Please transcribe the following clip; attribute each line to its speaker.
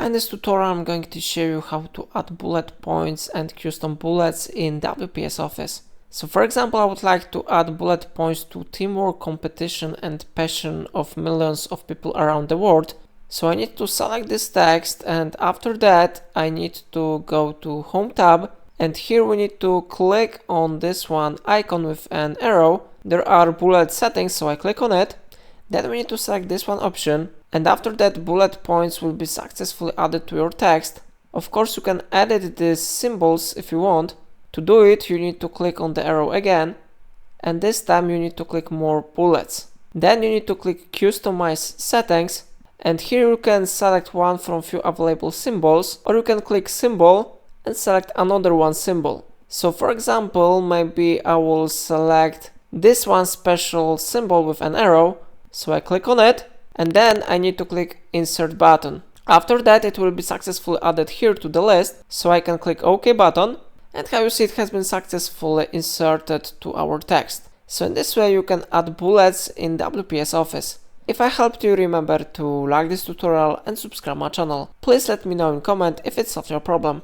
Speaker 1: In this tutorial, I'm going to show you how to add bullet points and custom bullets in WPS Office. So for example, I would like to add bullet points to teamwork, competition and passion of millions of people around the world. So I need to select this text, and after that I need to go to Home tab, and here we need to click on this one icon with an arrow. There are bullet settings, so I click on it. Then we need to select this one option, and after that bullet points will be successfully added to your text. Of course, you can edit these symbols if you want. To do it, you need to click on the arrow again, and this time you need to click more bullets. Then you need to click customize settings, and here you can select one from few available symbols, or you can click symbol and select another one symbol. So for example, maybe I will select this one special symbol with an arrow. So I click on it, and then I need to click insert button. After that, it will be successfully added here to the list, so I can click OK button, and how you see, it has been successfully inserted to our text. So in this way you can add bullets in WPS Office. If I helped you, remember to like this tutorial and subscribe my channel. Please let me know in comment if it solved your problem.